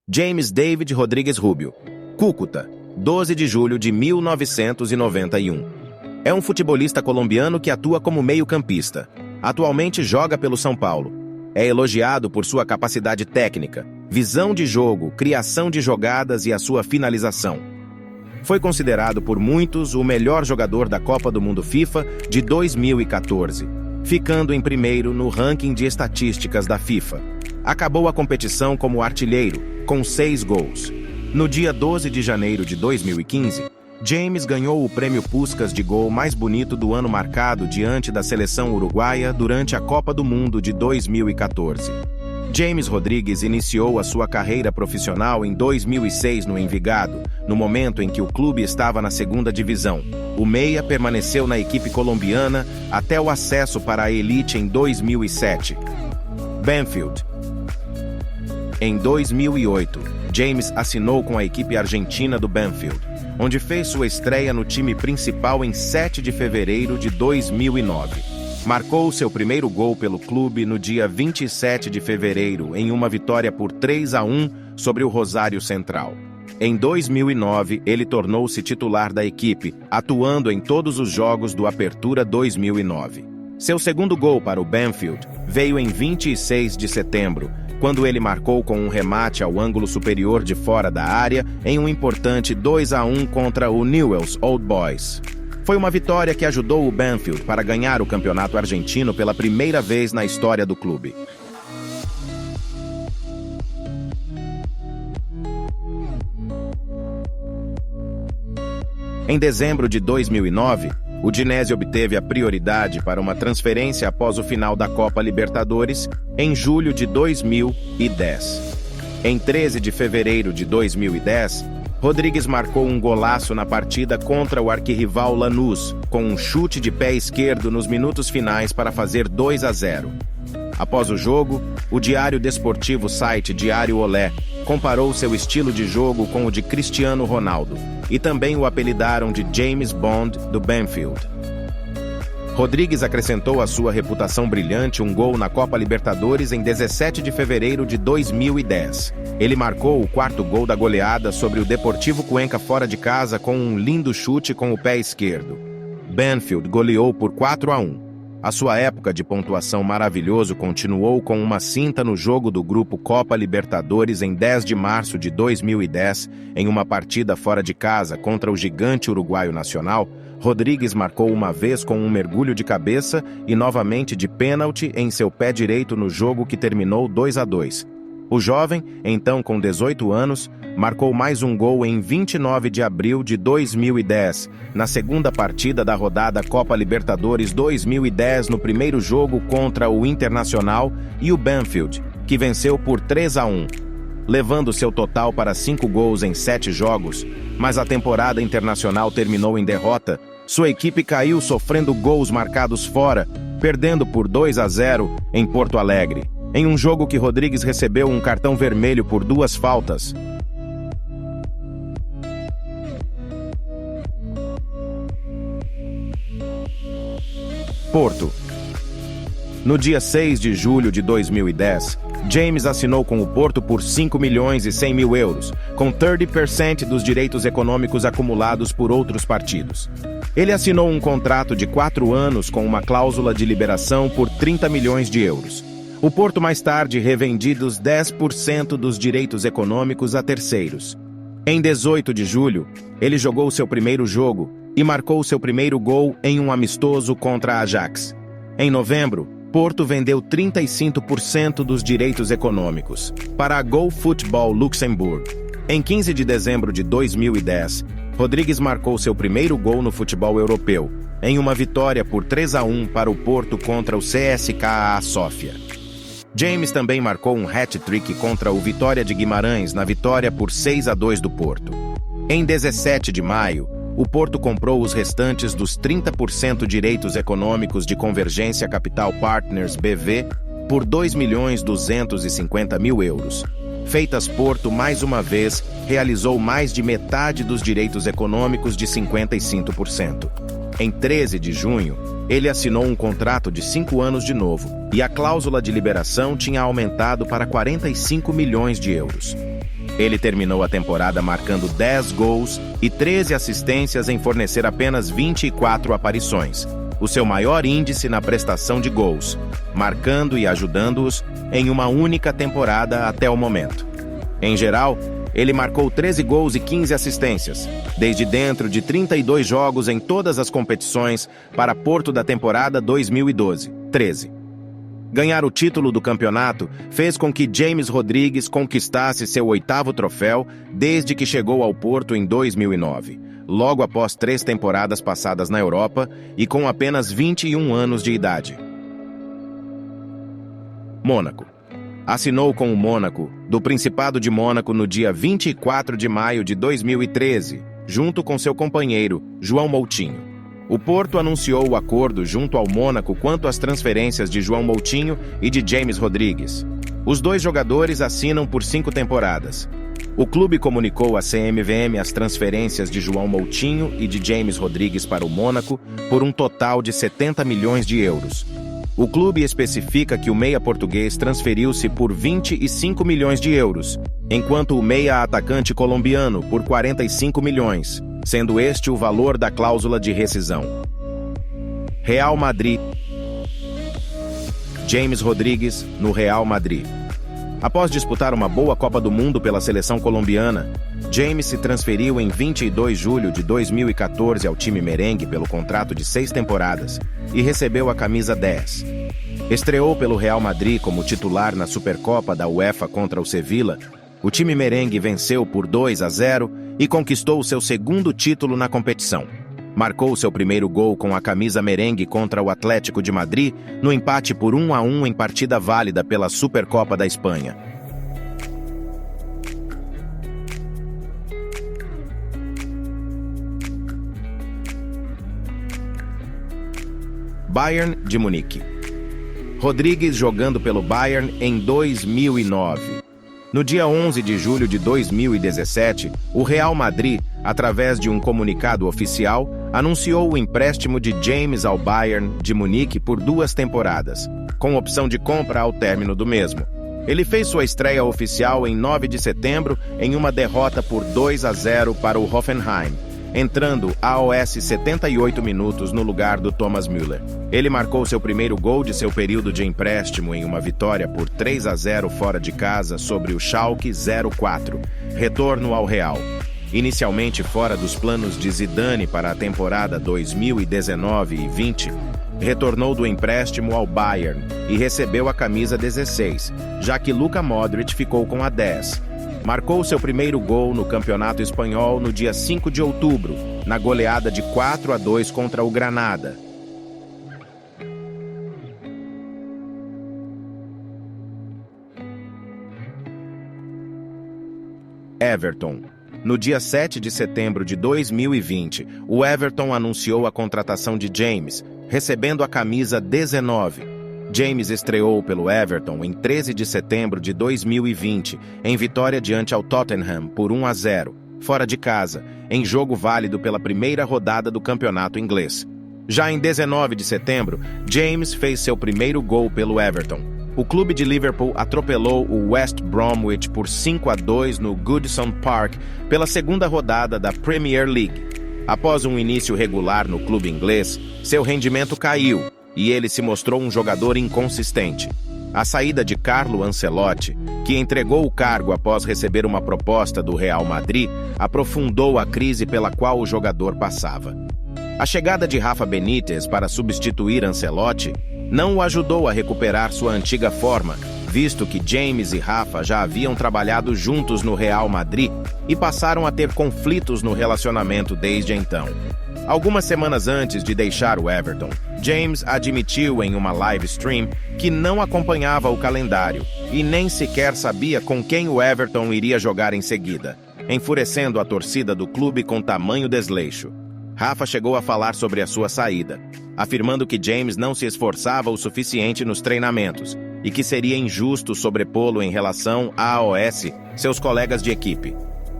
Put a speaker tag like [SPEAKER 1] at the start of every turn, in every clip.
[SPEAKER 1] James David Rodrigues Rubio, Cúcuta, 12 de julho de 1991. É um futebolista colombiano que atua como meio-campista. Atualmente joga pelo São Paulo. É elogiado por sua capacidade técnica, visão de jogo, criação de jogadas e a sua finalização. Foi considerado por muitos o melhor jogador da Copa do Mundo FIFA de 2014, ficando em primeiro no ranking de estatísticas da FIFA. Acabou a competição como artilheiro, com 6 gols. No dia 12 de janeiro de 2015, James ganhou o prêmio Puskás de gol mais bonito do ano marcado diante da seleção uruguaia durante a Copa do Mundo de 2014. James Rodrigues iniciou a sua carreira profissional em 2006 no Envigado, no momento em que o clube estava na segunda divisão. O meia permaneceu na equipe colombiana até o acesso para a elite em 2007. Banfield. Em 2008, James assinou com a equipe argentina do Banfield, onde fez sua estreia no time principal em 7 de fevereiro de 2009. Marcou seu primeiro gol pelo clube no dia 27 de fevereiro, em uma vitória por 3-1 sobre o Rosário Central. Em 2009, ele tornou-se titular da equipe, atuando em todos os jogos do Apertura 2009. Seu segundo gol para o Banfield veio em 26 de setembro, quando ele marcou com um remate ao ângulo superior de fora da área em um importante 2-1 contra o Newell's Old Boys. Foi uma vitória que ajudou o Banfield para ganhar o campeonato argentino pela primeira vez na história do clube. Em dezembro de 2009, o Udinese obteve a prioridade para uma transferência após o final da Copa Libertadores em julho de 2010. Em 13 de fevereiro de 2010, Rodrigues marcou um golaço na partida contra o arquirrival Lanús, com um chute de pé esquerdo nos minutos finais para fazer 2-0. Após o jogo, o diário desportivo site Diário Olé comparou seu estilo de jogo com o de Cristiano Ronaldo e também o apelidaram de James Bond do Banfield. Rodrigues acrescentou à sua reputação brilhante um gol na Copa Libertadores em 17 de fevereiro de 2010. Ele marcou o 4º gol da goleada sobre o Deportivo Cuenca fora de casa com um lindo chute com o pé esquerdo. Banfield goleou por 4-1. A sua época de pontuação maravilhoso continuou com uma cinta no jogo do grupo Copa Libertadores em 10 de março de 2010, em uma partida fora de casa contra o gigante uruguaio Nacional. Rodrigues marcou uma vez com um mergulho de cabeça e novamente de pênalti em seu pé direito no jogo que terminou 2-2. O jovem, então com 18 anos, marcou mais um gol em 29 de abril de 2010, na segunda partida da rodada Copa Libertadores 2010 no primeiro jogo contra o Internacional e o Banfield, que venceu por 3-1, levando seu total para 5 gols em 7 jogos, mas a temporada internacional terminou em derrota. Sua equipe caiu sofrendo gols marcados fora, perdendo por 2-0 em Porto Alegre, em um jogo que Rodrigues recebeu um cartão vermelho por 2 faltas. Porto. No dia 6 de julho de 2010, James assinou com o Porto por 5 milhões e 100 mil euros, com 30% dos direitos econômicos acumulados por outros partidos. Ele assinou um contrato de 4 anos com uma cláusula de liberação por 30 milhões de euros. O Porto mais tarde revendiu os 10% dos direitos econômicos a terceiros. Em 18 de julho, ele jogou seu primeiro jogo e marcou seu primeiro gol em um amistoso contra a Ajax. Em novembro, Porto vendeu 35% dos direitos econômicos para a Go Football Luxembourg. Em 15 de dezembro de 2010, Rodrigues marcou seu primeiro gol no futebol europeu, em uma vitória por 3-1 para o Porto contra o CSKA Sofia. James também marcou um hat-trick contra o Vitória de Guimarães na vitória por 6-2 do Porto. Em 17 de maio, o Porto comprou os restantes dos 30% direitos econômicos de Convergência Capital Partners BV por 2.250 mil euros. Feitas Porto, mais uma vez, realizou mais de metade dos direitos econômicos de 55%. Em 13 de junho, ele assinou um contrato de 5 anos de novo, e a cláusula de liberação tinha aumentado para 45 milhões de euros. Ele terminou a temporada marcando 10 gols e 13 assistências em fornecer apenas 24 aparições, o seu maior índice na prestação de gols, marcando e ajudando-os em uma única temporada até o momento. Em geral, ele marcou 13 gols e 15 assistências, desde dentro de 32 jogos em todas as competições para Porto da temporada 2012-13. Ganhar o título do campeonato fez com que James Rodrigues conquistasse seu 8º troféu desde que chegou ao Porto em 2009, logo após 3 temporadas passadas na Europa e com apenas 21 anos de idade. Mônaco. Assinou com o Mônaco, do Principado de Mônaco, no dia 24 de maio de 2013, junto com seu companheiro, João Moutinho. O Porto anunciou o acordo junto ao Mônaco quanto às transferências de João Moutinho e de James Rodrigues. Os dois jogadores assinam por 5 temporadas. O clube comunicou à CMVM as transferências de João Moutinho e de James Rodrigues para o Mônaco por um total de 70 milhões de euros. O clube especifica que o meia português transferiu-se por 25 milhões de euros, enquanto o meia atacante colombiano por 45 milhões, sendo este o valor da cláusula de rescisão. Real Madrid. James Rodrigues no Real Madrid. Após disputar uma boa Copa do Mundo pela seleção colombiana, James se transferiu em 22 de julho de 2014 ao time merengue pelo contrato de 6 temporadas e recebeu a camisa 10. Estreou pelo Real Madrid como titular na Supercopa da UEFA contra o Sevilla. O time merengue venceu por 2-0 e conquistou seu 2º título na competição. Marcou seu primeiro gol com a camisa merengue contra o Atlético de Madrid no empate por 1-1 em partida válida pela Supercopa da Espanha. Bayern de Munique. Rodrigues jogando pelo Bayern em 2009. No dia 11 de julho de 2017, o Real Madrid, através de um comunicado oficial, anunciou o empréstimo de James ao Bayern de Munique por 2 temporadas, com opção de compra ao término do mesmo. Ele fez sua estreia oficial em 9 de setembro em uma derrota por 2-0 para o Hoffenheim, entrando aos 78 minutos no lugar do Thomas Müller. Ele marcou seu primeiro gol de seu período de empréstimo em uma vitória por 3-0 fora de casa sobre o Schalke 04, retorno ao Real. Inicialmente fora dos planos de Zidane para a temporada 2019 e 20, retornou do empréstimo ao Bayern e recebeu a camisa 16, já que Luka Modric ficou com a 10. Marcou seu primeiro gol no Campeonato Espanhol no dia 5 de outubro, na goleada de 4-2 contra o Granada. Everton. No dia 7 de setembro de 2020, o Everton anunciou a contratação de James, recebendo a camisa 19. James estreou pelo Everton em 13 de setembro de 2020, em vitória diante ao Tottenham por 1-0, fora de casa, em jogo válido pela primeira rodada do campeonato inglês. Já em 19 de setembro, James fez seu primeiro gol pelo Everton. O clube de Liverpool atropelou o West Bromwich por 5-2 no Goodison Park pela segunda rodada da Premier League. Após um início regular no clube inglês, seu rendimento caiu e ele se mostrou um jogador inconsistente. A saída de Carlo Ancelotti, que entregou o cargo após receber uma proposta do Real Madrid, aprofundou a crise pela qual o jogador passava. A chegada de Rafa Benítez para substituir Ancelotti não o ajudou a recuperar sua antiga forma, visto que James e Rafa já haviam trabalhado juntos no Real Madrid e passaram a ter conflitos no relacionamento desde então. Algumas semanas antes de deixar o Everton, James admitiu em uma live stream que não acompanhava o calendário e nem sequer sabia com quem o Everton iria jogar em seguida, enfurecendo a torcida do clube com tamanho desleixo. Rafa chegou a falar sobre a sua saída, afirmando que James não se esforçava o suficiente nos treinamentos e que seria injusto sobrepô-lo em relação aos seus colegas de equipe.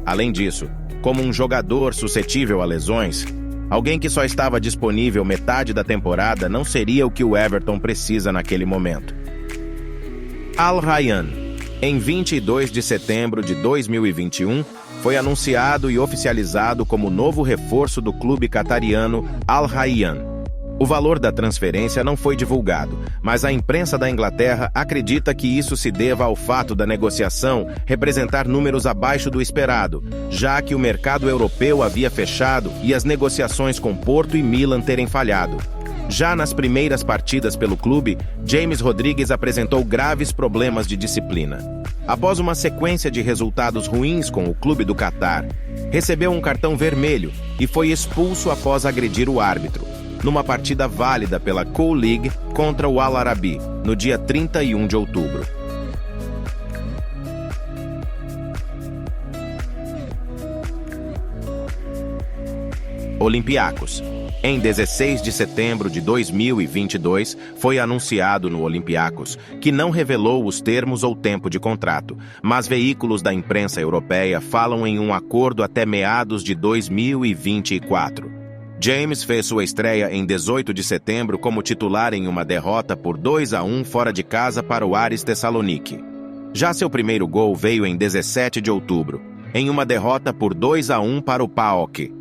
[SPEAKER 1] Além disso, como um jogador suscetível a lesões, alguém que só estava disponível metade da temporada não seria o que o Everton precisa naquele momento. Al Rayyan. Em 22 de setembro de 2021, foi anunciado e oficializado como novo reforço do clube qatariano Al Rayyan. O valor da transferência não foi divulgado, mas a imprensa da Inglaterra acredita que isso se deva ao fato da negociação representar números abaixo do esperado, já que o mercado europeu havia fechado e as negociações com Porto e Milan terem falhado. Já nas primeiras partidas pelo clube, James Rodrigues apresentou graves problemas de disciplina. Após uma sequência de resultados ruins com o clube do Catar, recebeu um cartão vermelho e foi expulso após agredir o árbitro, numa partida válida pela Cool League contra o Al Arabi, no dia 31 de outubro. Olympiacos. Em 16 de setembro de 2022, foi anunciado no Olympiacos que não revelou os termos ou tempo de contrato, mas veículos da imprensa europeia falam em um acordo até meados de 2024. James fez sua estreia em 18 de setembro como titular em uma derrota por 2-1 fora de casa para o Aris Thessaloniki. Já seu primeiro gol veio em 17 de outubro, em uma derrota por 2-1 para o PAOK.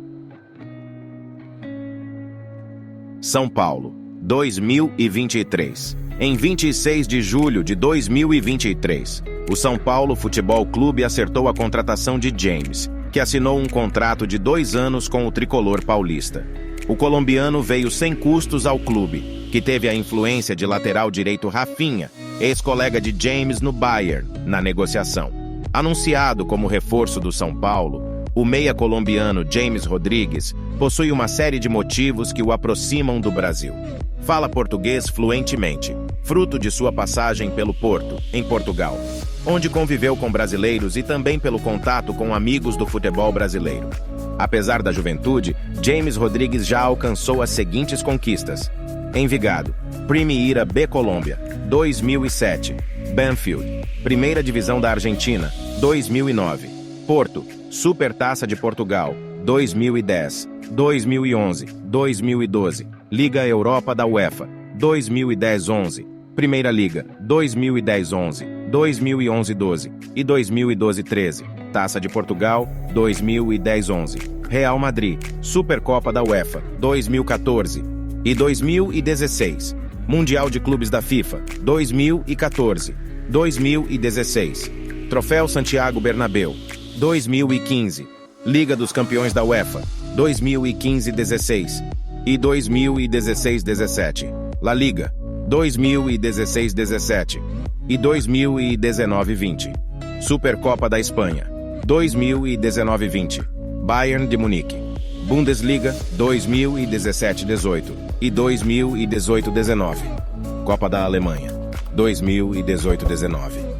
[SPEAKER 1] São Paulo, 2023. Em 26 de julho de 2023, o São Paulo Futebol Clube acertou a contratação de James, que assinou um contrato de 2 anos com o tricolor paulista. O colombiano veio sem custos ao clube, que teve a influência de lateral direito Rafinha, ex-colega de James no Bayern, na negociação. Anunciado como reforço do São Paulo, o meia colombiano James Rodrigues possui uma série de motivos que o aproximam do Brasil. Fala português fluentemente, fruto de sua passagem pelo Porto, em Portugal, onde conviveu com brasileiros e também pelo contato com amigos do futebol brasileiro. Apesar da juventude, James Rodrigues já alcançou as seguintes conquistas: Envigado, Primeira B Colômbia, 2007, Banfield, Primeira Divisão da Argentina, 2009, Porto, Supertaça de Portugal, 2010, 2011, 2012, Liga Europa da UEFA, 2010-11, Primeira Liga, 2010-11, 2011-12 e 2012-13, Taça de Portugal, 2010-11, Real Madrid, Supercopa da UEFA, 2014 e 2016, Mundial de Clubes da FIFA, 2014, 2016, Troféu Santiago Bernabéu, 2015, Liga dos Campeões da UEFA, 2015-16 e 2016-17, La Liga, 2016-17 e 2019-20, Supercopa da Espanha, 2019-20, Bayern de Munique, Bundesliga, 2017-18 e 2018-19, Copa da Alemanha, 2018-19.